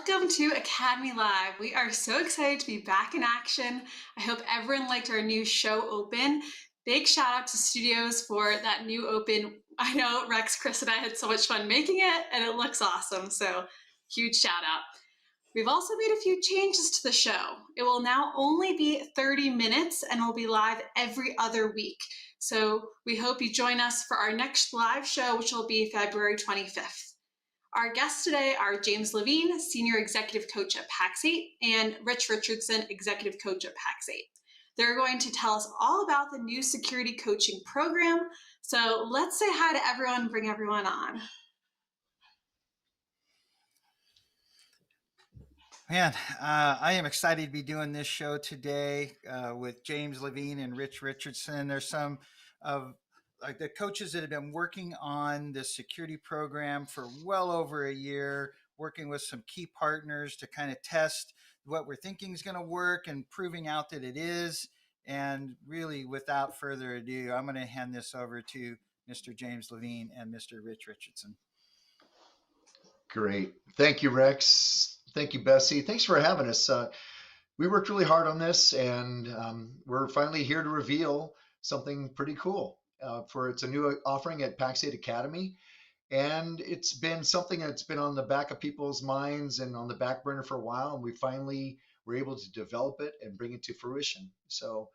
Welcome to Academy Live. We are so excited to be back in action. I hope everyone liked our new show open. Big shout out to studios for that new open. I know Rex, Chris, and I had so much fun making it, and it looks awesome. So, huge shout out. We've also made a few changes to the show. It will now only be 30 minutes and will be live every other week. So, we hope you join us for our next live show, which will be February 25th. Our guests today are James LaVine, Senior Executive Coach at Pax8, and Rich Richardson, Executive Coach at Pax8. They're going to tell us all about the new security coaching program. So let's say hi to everyone and bring everyone on. Man, I am excited to be doing this show today with James LaVine and Rich Richardson. There's some of like the coaches that have been working on the security program for well over a year, working with some key partners to kind of test what we're thinking is going to work and proving out that it is. And really, without further ado, I'm going to hand this over to Mr. James LaVine and Mr. Rich Richardson. Great. Thank you, Rex. Thank you, Bessie. Thanks for having us. We worked really hard on this, and we're finally here to reveal something pretty cool. It's a new offering at Pax8 Academy, and it's been something that's been on the back of people's minds and on the back burner for a while, and we finally were able to develop it and bring it to fruition. So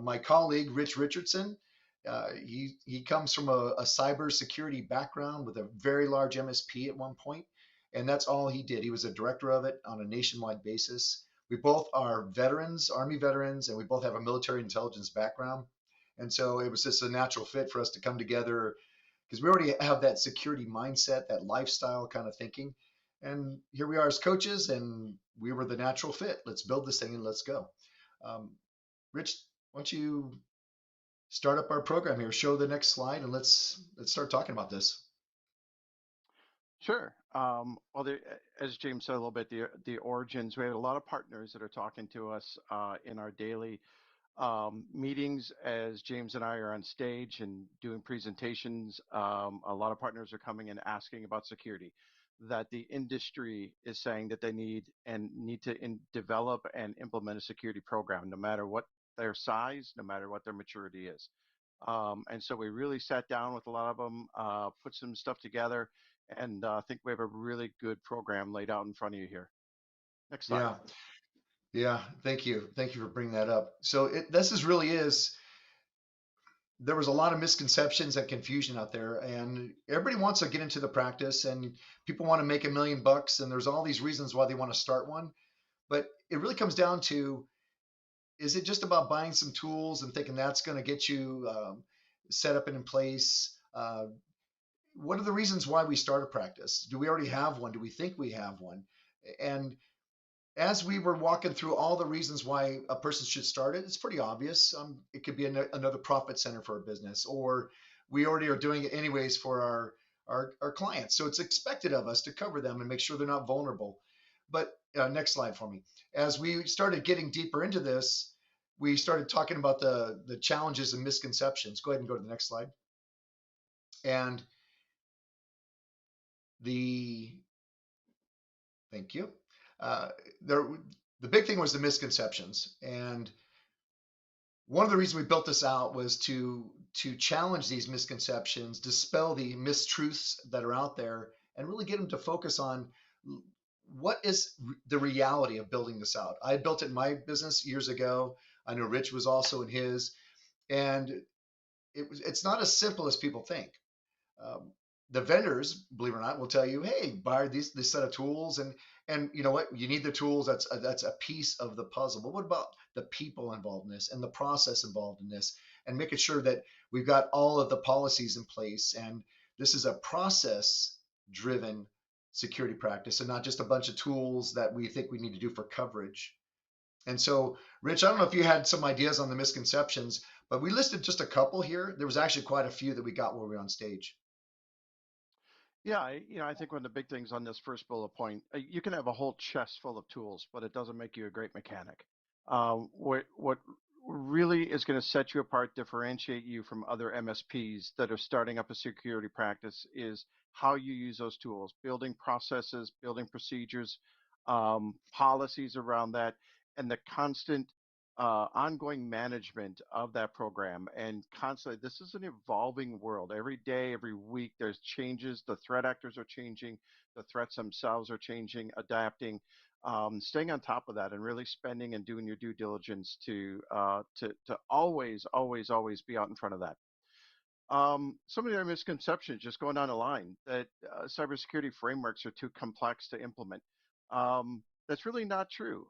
my colleague, Rich Richardson, he comes from a cybersecurity background with a very large MSP at one point, and that's all he did. He was a director of it on a nationwide basis. We both are veterans, Army veterans, and we both have a military intelligence background. And so it was just a natural fit for us to come together because we already have that security mindset, that lifestyle kind of thinking. And here we are as coaches, and we were the natural fit. Let's build this thing and let's go. Rich, why don't you start up our program here? Show the next slide, and let's start talking about this. Sure. As James said a little bit, the origins. We had a lot of partners that are talking to us in our daily meetings as James and I are on stage and doing presentations. A lot of partners are coming and asking about security, that the industry is saying that they need to develop and implement a security program, no matter what their size, no matter what their maturity is. And so we really sat down with a lot of them, put some stuff together, and I think we have a really good program laid out in front of you here. Next slide. Yeah. Thank you for bringing that up. So there was a lot of misconceptions and confusion out there, and everybody wants to get into the practice, and people want to make $1 million, and there's all these reasons why they want to start one. But it really comes down to, is it just about buying some tools and thinking that's going to get you set up and in place? What are the reasons why we start a practice? Do we already have one? Do we think we have one? And as we were walking through all the reasons why a person should start it, it's pretty obvious. It could be another profit center for a business, or we already are doing it anyways for our clients. So it's expected of us to cover them and make sure they're not vulnerable. But next slide for me. As we started getting deeper into this, we started talking about the challenges and misconceptions. Go ahead and go to the next slide. And thank you. The big thing was the misconceptions. And one of the reasons we built this out was to challenge these misconceptions, dispel the mistruths that are out there, and really get them to focus on what is the reality of building this out. I built it in my business years ago. I know Rich was also in his, and it's not as simple as people think. The vendors, believe it or not, will tell you, "Hey, buy this set of tools," and you know what? You need the tools. That's a piece of the puzzle. But what about the people involved in this and the process involved in this, and making sure that we've got all of the policies in place? And this is a process-driven security practice, and not just a bunch of tools that we think we need to do for coverage. And so, Rich, I don't know if you had some ideas on the misconceptions, but we listed just a couple here. There was actually quite a few that we got while we were on stage. Yeah, I think one of the big things on this first bullet point, you can have a whole chest full of tools, but it doesn't make you a great mechanic. What really is going to set you apart, differentiate you from other MSPs that are starting up a security practice is how you use those tools, building processes, building procedures, policies around that, and the constant ongoing management of that program. And constantly, this is an evolving world. Every day, every week, there's changes. The threat actors are changing. The threats themselves are changing, adapting. Staying on top of that and really spending and doing your due diligence to always, always, always be out in front of that. Some of the misconceptions, just going down the line, that cybersecurity frameworks are too complex to implement. That's really not true.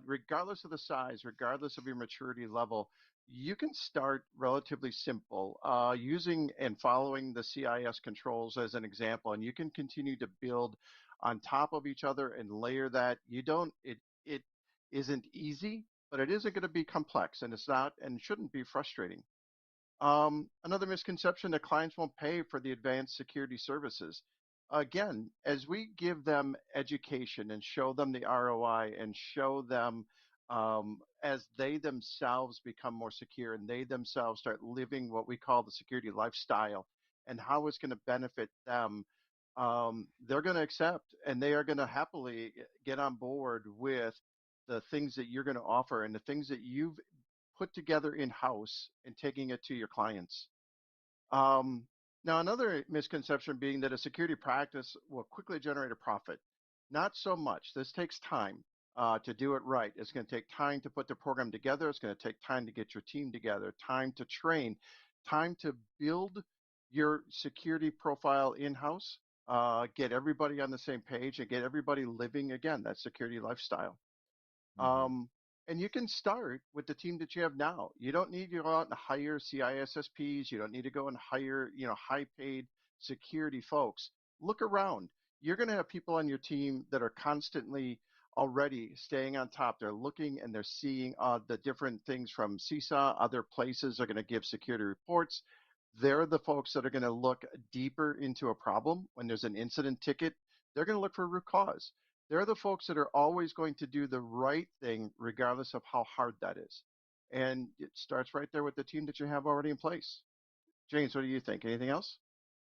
Regardless of the size, regardless of your maturity level, you can start relatively simple, using and following the CIS controls as an example, and you can continue to build on top of each other and layer that. It isn't easy, but it isn't going to be complex, and it's not and shouldn't be frustrating. Another misconception that clients won't pay for the advanced security services. Again, as we give them education and show them the ROI and show them, as they themselves become more secure and they themselves start living what we call the security lifestyle and how it's going to benefit them, they're going to accept and they are going to happily get on board with the things that you're going to offer and the things that you've put together in house and taking it to your clients. Um, Now, another misconception being that a security practice will quickly generate a profit. Not so much. This takes time to do it right. It's going to take time to put the program together. It's going to take time to get your team together, time to train, time to build your security profile in house, get everybody on the same page, and get everybody living, again, that security lifestyle. Mm-hmm. Um, and you can start with the team that you have now. You don't need to go out and hire CISSPs. You don't need to go and hire, high paid security folks. Look around. You're going to have people on your team that are constantly already staying on top. They're looking and they're seeing the different things from CISA. Other places are going to give security reports. They're the folks that are going to look deeper into a problem when there's an incident ticket. They're going to look for root cause. They're the folks that are always going to do the right thing, regardless of how hard that is. And it starts right there with the team that you have already in place. James, what do you think? Anything else?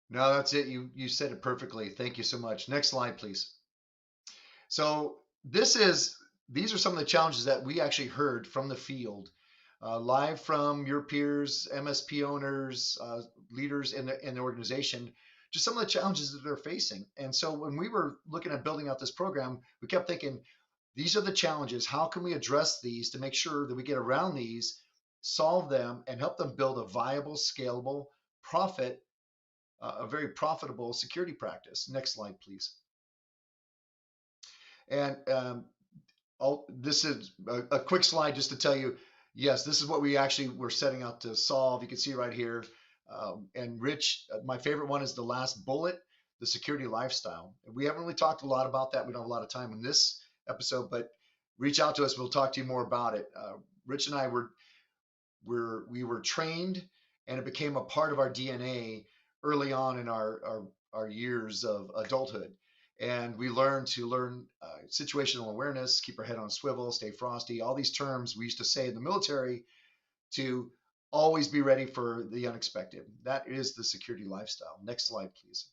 No, that's it. You said it perfectly. Thank you so much. Next slide, please. So these are some of the challenges that we actually heard from the field, live from your peers, MSP owners, leaders in the organization, just some of the challenges that they're facing. And so when we were looking at building out this program, we kept thinking, these are the challenges. How can we address these to make sure that we get around these, solve them, and help them build a viable, scalable, a very profitable security practice? Next slide, please. And this is a quick slide just to tell you, yes, this is what we actually were setting out to solve. You can see right here. And Rich, my favorite one is the last bullet, the security lifestyle. We haven't really talked a lot about that. We don't have a lot of time in this episode, but reach out to us. We'll talk to you more about it. Rich and I we were trained, and it became a part of our DNA early on in our years of adulthood. And we learned situational awareness, keep our head on a swivel, stay frosty, all these terms we used to say in the military to always be ready for the unexpected. That is the security lifestyle. Next slide, please.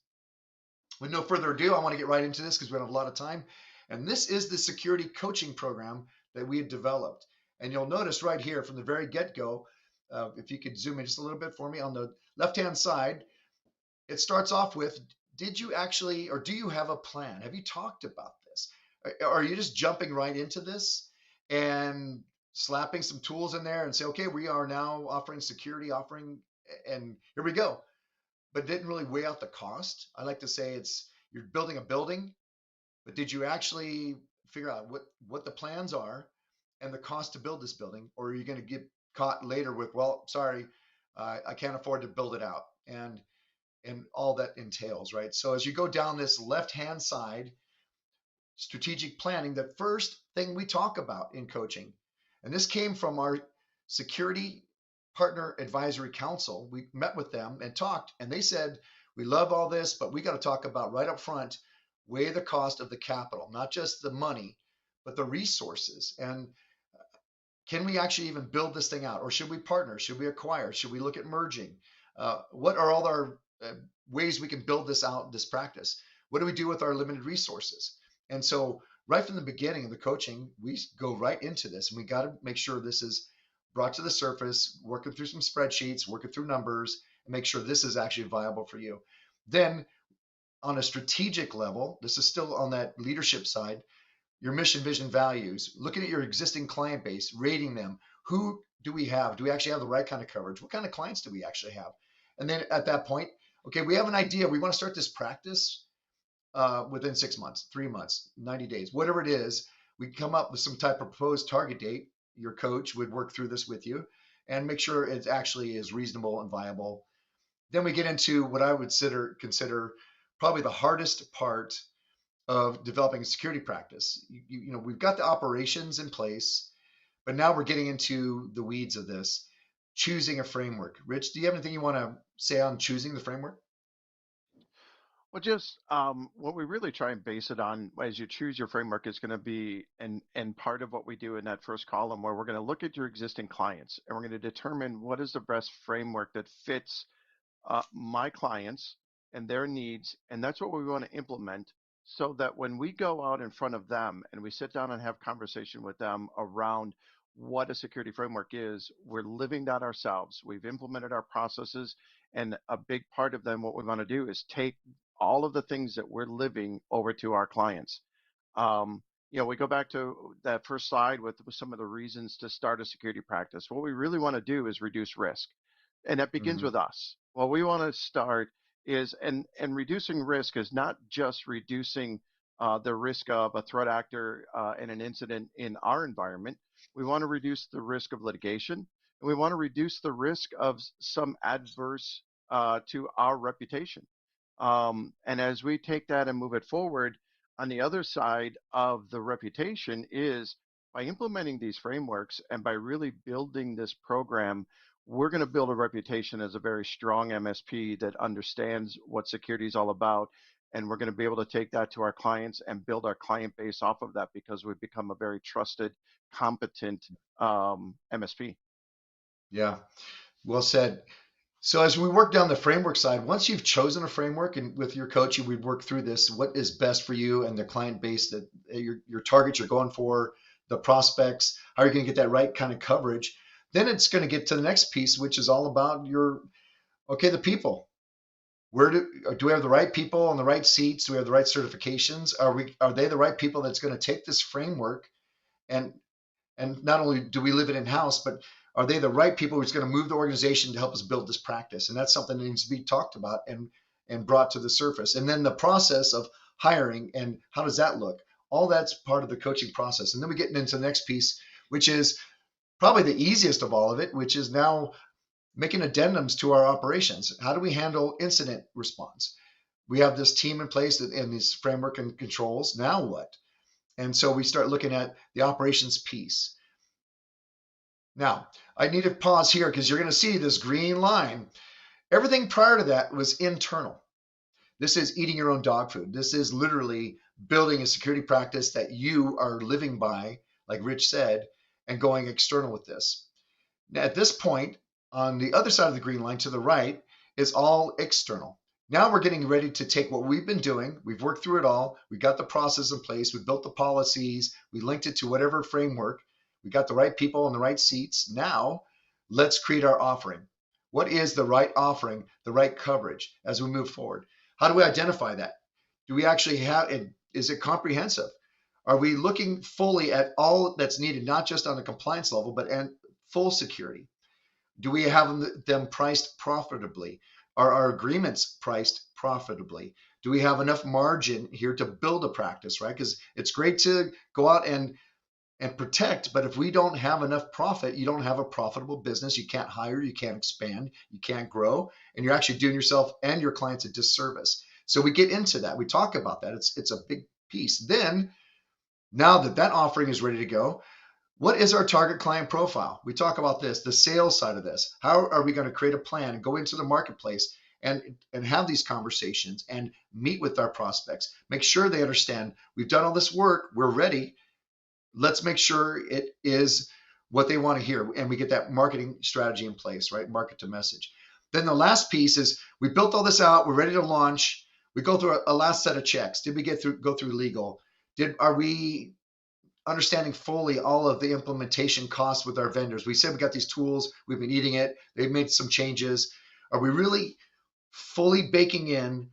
With no further ado, I want to get right into this because we don't have a lot of time. And this is the security coaching program that we had developed. And you'll notice right here from the very get-go, if you could zoom in just a little bit for me, on the left-hand side, it starts off with, did you actually, or do you have a plan? Have you talked about this? Are you just jumping right into this and slapping some tools in there and say, okay, we are now offering security offering, and here we go. But didn't really weigh out the cost. I like to say you're building a building, but did you actually figure out what the plans are and the cost to build this building? Or are you going to get caught later with, well, sorry, I can't afford to build it out, and all that entails, right? So as you go down this left-hand side, strategic planning, the first thing we talk about in coaching, and this came from our security partner advisory council. We met with them and talked, and they said, we love all this, but we got to talk about right up front, weigh the cost of the capital, not just the money, but the resources. And can we actually even build this thing out? Or should we partner? Should we acquire? Should we look at merging? What are all our ways we can build this out, this practice? What do we do with our limited resources? And so right from the beginning of the coaching, we go right into this, and we got to make sure this is brought to the surface, working through some spreadsheets, working through numbers, and make sure this is actually viable for you. Then on a strategic level, this is still on that leadership side, your mission, vision, values, looking at your existing client base, rating them. Who do we have? Do we actually have the right kind of coverage? What kind of clients do we actually have? And then at that point, okay, we have an idea. We want to start this practice within 6 months, 3 months, 90 days, whatever it is. We come up with some type of proposed target date. Your coach would work through this with you and make sure it actually is reasonable and viable. Then we get into what I would consider probably the hardest part of developing a security practice. We've got the operations in place, but now we're getting into the weeds of this, choosing a framework. Rich, do you have anything you want to say on choosing the framework? Well, just what we really try and base it on as you choose your framework is going to be, and part of what we do in that first column, where we're going to look at your existing clients and we're going to determine what is the best framework that fits my clients and their needs. And that's what we want to implement, so that when we go out in front of them and we sit down and have conversation with them around what a security framework is, we're living that ourselves. We've implemented our processes, and a big part of them, what we want to do is take all of the things that we're living over to our clients. We go back to that first slide with some of the reasons to start a security practice. What we really want to do is reduce risk, and that begins Mm-hmm. with us. What we want to start is, and reducing risk is not just reducing the risk of a threat actor and an incident in our environment. We want to reduce the risk of litigation, and we want to reduce the risk of some adverse to our reputation. And as we take that and move it forward, on the other side of the reputation is, by implementing these frameworks and by really building this program, we're going to build a reputation as a very strong MSP that understands what security is all about. And we're going to be able to take that to our clients and build our client base off of that, because we've become a very trusted, competent MSP. Yeah, well said. So as we work down the framework side, once you've chosen a framework and with your coach, we work through this, what is best for you and the client base that your targets you're going for, the prospects, how are you going to get that right kind of coverage? Then it's going to get to the next piece, which is all about the people. Do we have the right people on the right seats? Do we have the right certifications? Are they the right people that's going to take this framework and not only do we live it in house, but are they the right people who's going to move the organization to help us build this practice? And that's something that needs to be talked about and brought to the surface. And then the process of hiring, and how does that look? All that's part of the coaching process. And then we get into the next piece, which is probably the easiest of all of it, which is now making addendums to our operations. How do we handle incident response? We have this team in place and this framework and controls. Now what? And so we start looking at the operations piece. Now, I need to pause here because you're going to see this green line. Everything prior to that was internal. This is eating your own dog food. This is literally building a security practice that you are living by, like Rich said, and going external with this. Now, at this point, on the other side of the green line to the right is all external. Now we're getting ready to take what we've been doing. We've worked through it all. We got the process in place. We built the policies. We linked it to whatever framework. We got the right people in the right seats. Now let's create our offering. What is the right offering, the right coverage as we move forward? How do we identify that? Do we actually have it? Is it comprehensive? Are we looking fully at all that's needed, not just on the compliance level, but and full security? Do we have them priced profitably? Are our agreements priced profitably? Do we have enough margin here to build a practice, right? Because it's great to go out and protect, but if we don't have enough profit, you don't have a profitable business. You can't hire, you can't expand, you can't grow, and you're actually doing yourself and your clients a disservice. So we get into that. We talk about that. It's a big piece. Then, now that that offering is ready to go, what is our target client profile? We talk about this, the sales side of this. How are we going to create a plan and go into the marketplace and have these conversations and meet with our prospects? Make sure they understand we've done all this work, we're ready. Let's make sure it is what they want to hear, and we get that marketing strategy in place, right? Market to message. Then the last piece is we built all this out, we're ready to launch. We go through a last set of checks. Did we go through legal? Are we understanding fully all of the implementation costs with our vendors? We said we got these tools, we've been eating it, they've made some changes. Are we really fully baking in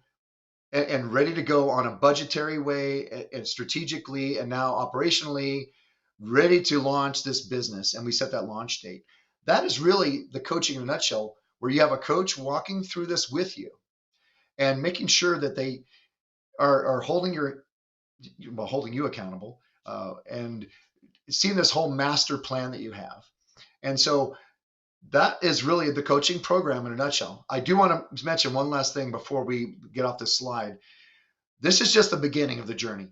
and ready to go on a budgetary way and strategically and now operationally ready to launch this business? And we set that launch date. That is really the coaching in a nutshell, where you have a coach walking through this with you and making sure that they are holding you accountable, and seeing this whole master plan that you have. And so that is really the coaching program in a nutshell. I do want to mention one last thing before we get off this slide. This is just the beginning of the journey,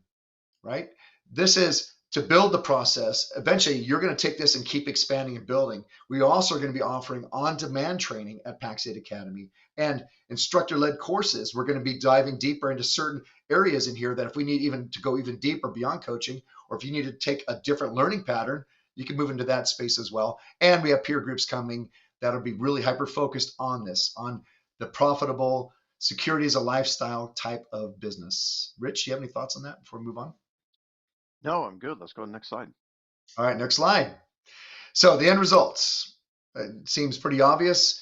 right? This is to build the process. Eventually, you're going to take this and keep expanding and building. We also are going to be offering on-demand training at Pax8 Academy and instructor-led courses. We're going to be diving deeper into certain areas in here that if we need even to go even deeper beyond coaching, or if you need to take a different learning pattern, you can move into that space as well. And we have peer groups coming that'll be really hyper-focused on this, on the profitable security as a lifestyle type of business. Rich, do you have any thoughts on that before we move on? No, I'm good. Let's go to the next slide. All right, next slide. So the end results, it seems pretty obvious.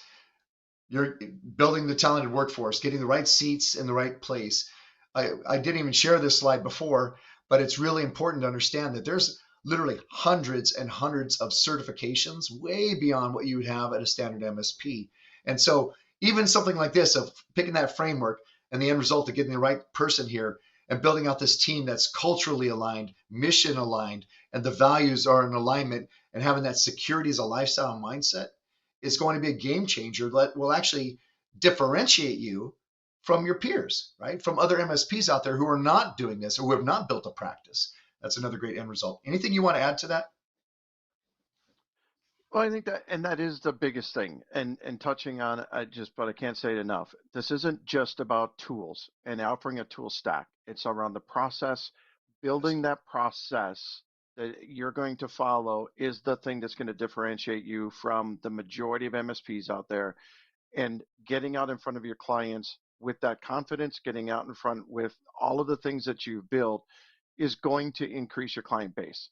You're building the talented workforce, getting the right seats in the right place. I didn't even share this slide before, but it's really important to understand that there's literally hundreds and hundreds of certifications way beyond what you would have at a standard MSP. And so even something like this, of picking that framework and the end result of getting the right person here and building out this team that's culturally aligned, mission aligned, and the values are in alignment, and having that security as a lifestyle mindset is going to be a game changer that will actually differentiate you from your peers, right? From other MSPs out there who are not doing this or who have not built a practice. That's another great end result. Anything you want to add to that? Well, I think that, and that is the biggest thing, and touching on it, but I can't say it enough. This isn't just about tools and offering a tool stack. It's around the process. Building that process that you're going to follow is the thing that's going to differentiate you from the majority of MSPs out there, and getting out in front of your clients with that confidence, getting out in front with all of the things that you've built is going to increase your client base.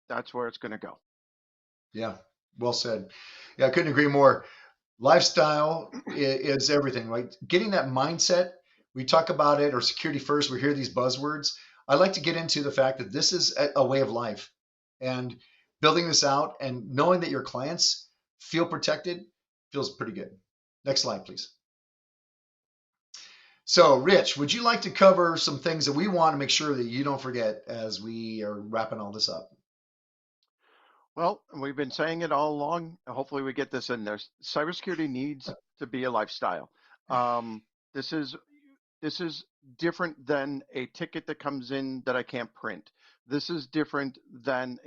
That's where it's going to go. Yeah, well said. Yeah, I couldn't agree more. Lifestyle is everything, right? Getting that mindset, we talk about it, or security first, we hear these buzzwords. I like to get into the fact that this is a way of life, and building this out and knowing that your clients feel protected feels pretty good. Next slide, please. So, Rich, would you like to cover some things that we want to make sure that you don't forget as we are wrapping all this up? Well, we've been saying it all along. Hopefully, we get this in there. Cybersecurity needs to be a lifestyle. Um, this is different than a ticket that comes in that I can't print. This is different than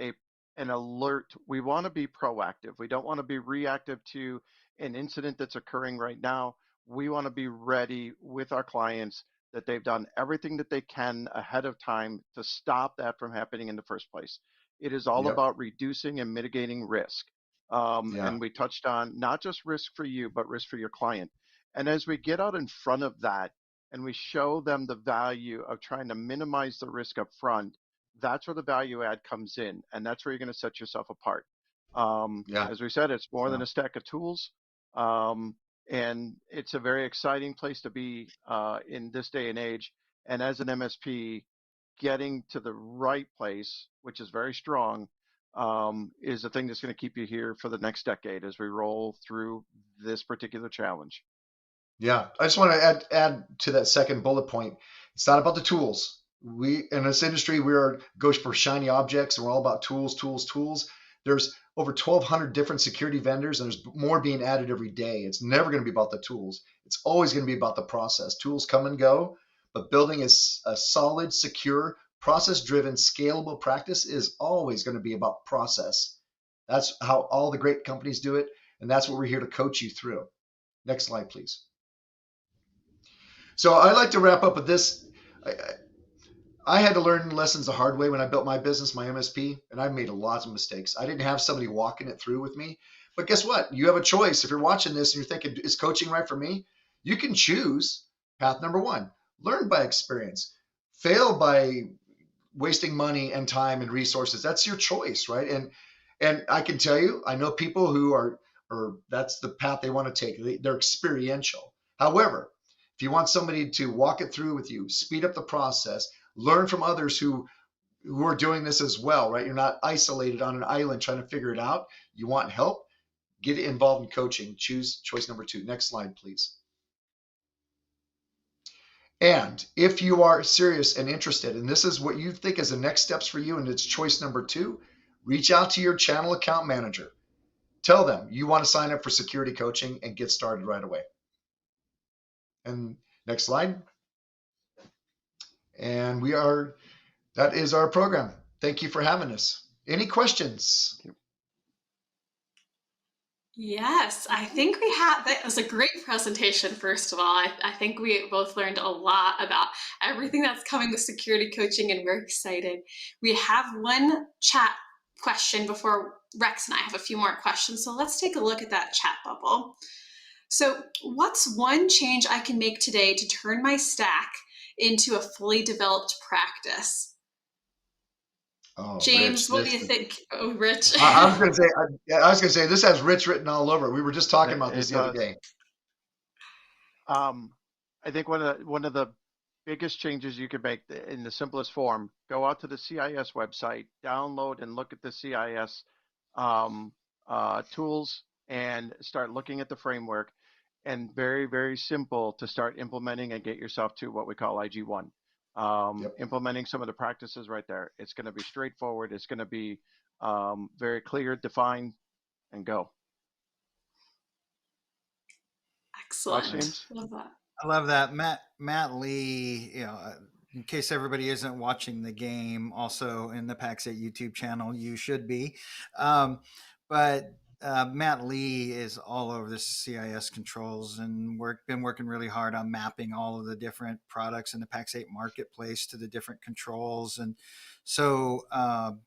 an alert. We want to be proactive. We don't want to be reactive to an incident that's occurring right now. We want to be ready with our clients that they've done everything that they can ahead of time to stop that from happening in the first place. It is all Yep. about reducing and mitigating risk. Yeah. And we touched on not just risk for you, but risk for your client. And as we get out in front of that and we show them the value of trying to minimize the risk up front, that's where the value add comes in. And that's where you're going to set yourself apart. Yeah. As we said, it's more than Yeah. a stack of tools. And it's a very exciting place to be in this day and age. And as an MSP, getting to the right place, which is very strong, is the thing that's going to keep you here for the next decade as we roll through this particular challenge. Yeah. I just want to add to that second bullet point. It's not about the tools. We in this industry, we are goes for shiny objects, and we're all about tools, tools, tools. There's over 1,200 different security vendors, and there's more being added every day. It's never going to be about the tools. It's always going to be about the process. Tools come and go, but building a solid, secure, process-driven, scalable practice is always going to be about process. That's how all the great companies do it, and that's what we're here to coach you through. Next slide, please. So I'd like to wrap up with this. I had to learn lessons the hard way when I built my business, my MSP, and I've made lots of mistakes. I didn't have somebody walking it through with me. But guess what? You have a choice. If you're watching this and you're thinking, is coaching right for me? You can choose path number one. Learn by experience. fail by wasting money and time and resources. That's your choice, right? And I can tell you, I know people who are, or that's the path they want to take. They're experiential. However, if you want somebody to walk it through with you, speed up the process, learn from others who are doing this as well, right? You're not isolated on an island trying to figure it out. You want help, get involved in coaching. Choose choice number 2. Next slide, please. And if you are serious and interested, and this is what you think is the next steps for you, and it's choice number 2, reach out to your channel account manager. Tell them you want to sign up for security coaching and get started right away. And next slide. And that is our program. Thank you for having us. Any questions? Yes, I think that was a great presentation, first of all. I think we both learned a lot about everything that's coming with security coaching, and we're excited. We have one chat question before Rex and I have a few more questions. So let's take a look at that chat bubble. So what's one change I can make today to turn my stack into a fully developed practice? Oh, James, Rich, what do you think? Oh, Rich. I was going to say this has Rich written all over. We were just talking about this It the other does. day. I think one of the biggest changes you can make in the simplest form: go out to the CIS website, download and look at the CIS tools, and start looking at the framework. And very, very simple to start implementing and get yourself to what we call IG1. Yep. Implementing some of the practices right there. It's going to be straightforward. It's going to be very clear, defined, and go. Excellent. James? Love that. I love that. Matt Lee, in case everybody isn't watching the game, also in the PAX 8 YouTube channel, you should be. But Matt Lee is all over the CIS controls and been working really hard on mapping all of the different products in the PAX 8 marketplace to the different controls. And so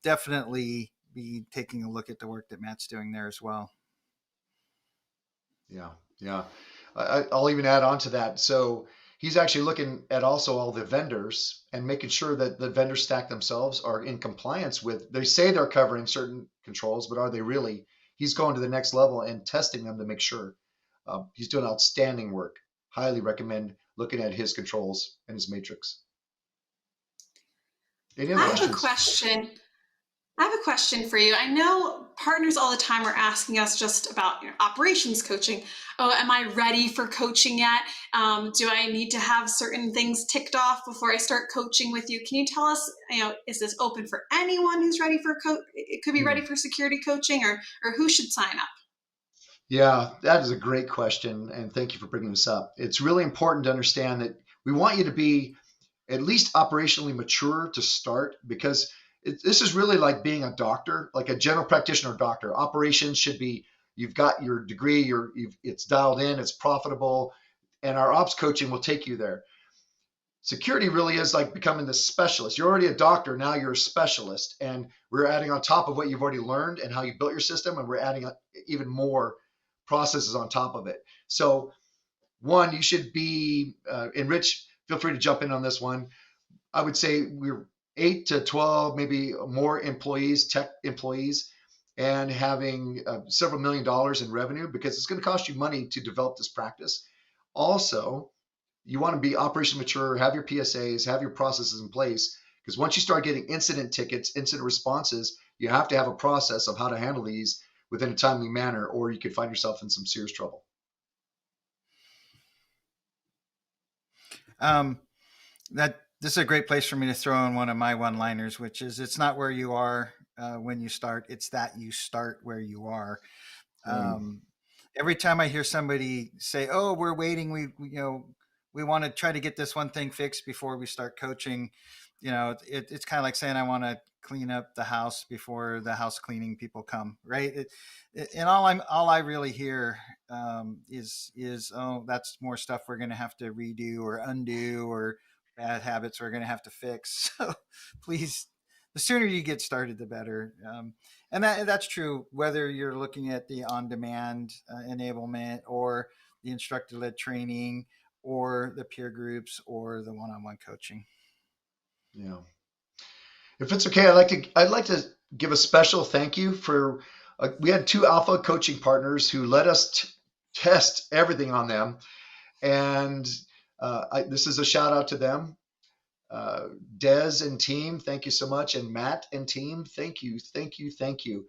definitely be taking a look at the work that Matt's doing there as well. Yeah, yeah. I'll even add on to that. So he's actually looking at also all the vendors and making sure that the vendor stack themselves are in compliance with, they say they're covering certain controls, but are they really? He's going to the next level and testing them to make sure. He's doing outstanding work. Highly recommend looking at his controls and his matrix. Any other I have a questions? question. I have a question for you. I know partners all the time are asking us just about operations coaching. Oh, am I ready for coaching yet? Do I need to have certain things ticked off before I start coaching with you? Can you tell us, is this open for anyone who's ready for it could be ready for security coaching, or who should sign up? Yeah, that is a great question. And thank you for bringing this up. It's really important to understand that we want you to be at least operationally mature to start, because this is really like being a doctor, like a general practitioner doctor. Operations should be, you've got your degree, it's dialed in, it's profitable, and our ops coaching will take you there. Security really is like becoming the specialist. You're already a doctor, now you're a specialist, and we're adding on top of what you've already learned and how you built your system, and we're adding even more processes on top of it. So one, you should be, and Rich, feel free to jump in on this one. I would say we're 8 to 12, maybe more employees, tech employees, and having several $1 million in revenue, because it's going to cost you money to develop this practice. Also, you want to be operation mature, have your PSAs, have your processes in place, because once you start getting incident tickets, incident responses, you have to have a process of how to handle these within a timely manner, or you could find yourself in some serious trouble. This is a great place for me to throw in one of my one-liners, which is, it's not where you are when you start, it's that you start where you are. Every time I hear somebody say, oh, we're waiting, we want to try to get this one thing fixed before we start coaching, it's kind of like saying, I want to clean up the house before the house cleaning people come, right? And all I really hear is, oh, that's more stuff we're going to have to redo or undo, or bad habits we're going to have to fix. So please, the sooner you get started, the better. And that's true whether you're looking at the on-demand enablement, or the instructor-led training, or the peer groups, or the one-on-one coaching. Yeah. If it's okay, I'd like to give a special thank you for we had 2 alpha coaching partners who let us test everything on them, and this is a shout out to them. Des and team, thank you so much, and Matt and team, thank you, thank you, thank you.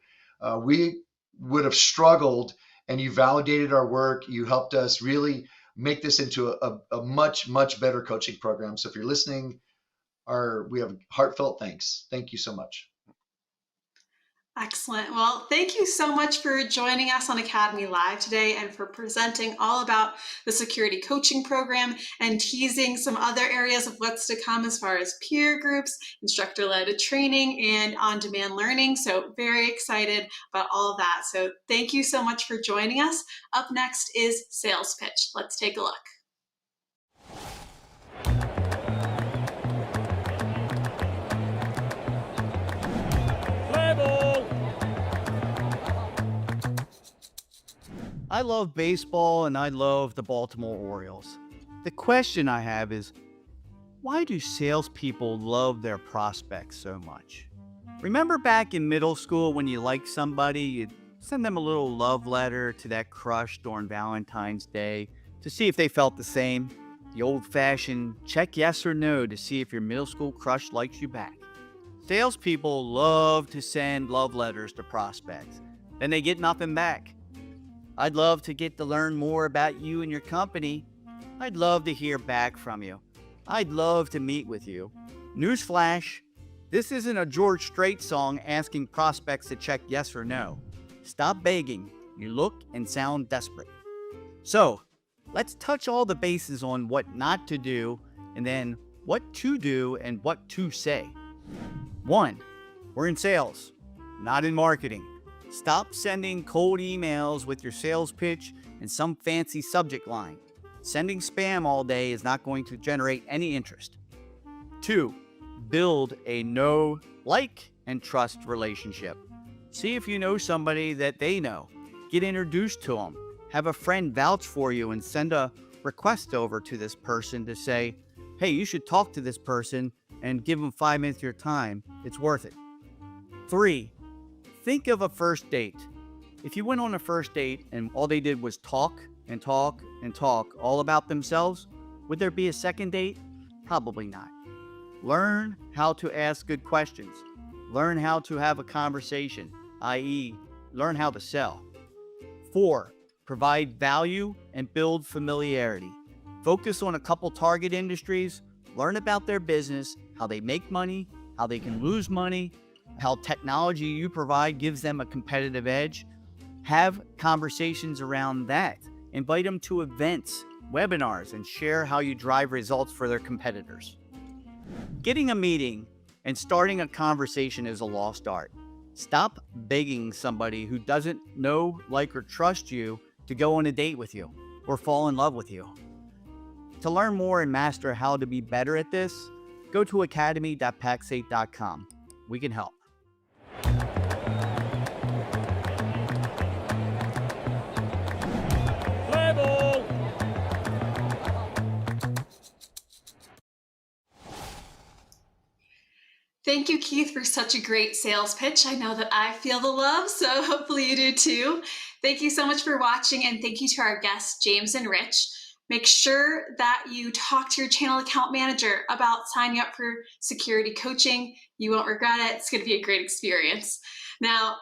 We would have struggled, and you validated our work. You helped us really make this into a much better coaching program. So if you're listening, we have heartfelt thanks. Thank you so much. Excellent. Well, thank you so much for joining us on Academy Live today and for presenting all about the security coaching program and teasing some other areas of what's to come as far as peer groups, instructor-led training, and on-demand learning. So very excited about all of that. So thank you so much for joining us. Up next is Sales Pitch. Let's take a look. I love baseball and I love the Baltimore Orioles. The question I have is, why do salespeople love their prospects so much? Remember back in middle school when you liked somebody, you'd send them a little love letter to that crush during Valentine's Day to see if they felt the same? The old-fashioned check yes or no to see if your middle school crush likes you back. Salespeople love to send love letters to prospects, then they get nothing back. I'd love to get to learn more about you and your company. I'd love to hear back from you. I'd love to meet with you. Newsflash, this isn't a George Strait song asking prospects to check yes or no. Stop begging. You look and sound desperate. So, let's touch all the bases on what not to do and then what to do and what to say. 1. We're in sales, not in marketing. Stop sending cold emails with your sales pitch and some fancy subject line. Sending spam all day is not going to generate any interest. 2. Build a know, like, and trust relationship. See if you know somebody that they know. Get introduced to them. Have a friend vouch for you and send a request over to this person to say, hey, you should talk to this person and give them 5 minutes of your time. It's worth it. 3. Think of a first date. If you went on a first date and all they did was talk and talk and talk all about themselves, would there be a second date? Probably not. Learn how to ask good questions. Learn how to have a conversation, i.e., learn how to sell. 4. Provide value and build familiarity. Focus on a couple target industries, learn about their business, how they make money, how they can lose money, how technology you provide gives them a competitive edge. Have conversations around that. Invite them to events, webinars, and share how you drive results for their competitors. Getting a meeting and starting a conversation is a lost art. Stop begging somebody who doesn't know, like, or trust you to go on a date with you or fall in love with you. To learn more and master how to be better at this, go to academy.pax8.com. We can help. Thank you, Keith, for such a great sales pitch. I know that I feel the love, so hopefully you do too. Thank you so much for watching, and thank you to our guests, James and Rich. Make sure that you talk to your channel account manager about signing up for security coaching. You won't regret it. It's going to be a great experience. Now,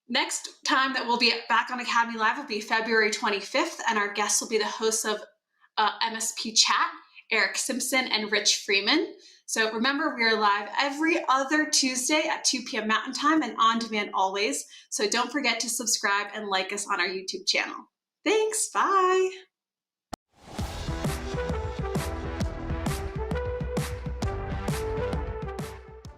next time that we'll be back on Academy Live will be February 25th, and our guests will be the hosts of MSP Chat, Eric Simpson and Rich Freeman. So remember, we are live every other Tuesday at 2 p.m. Mountain Time and on demand always. So don't forget to subscribe and like us on our YouTube channel. Thanks. Bye.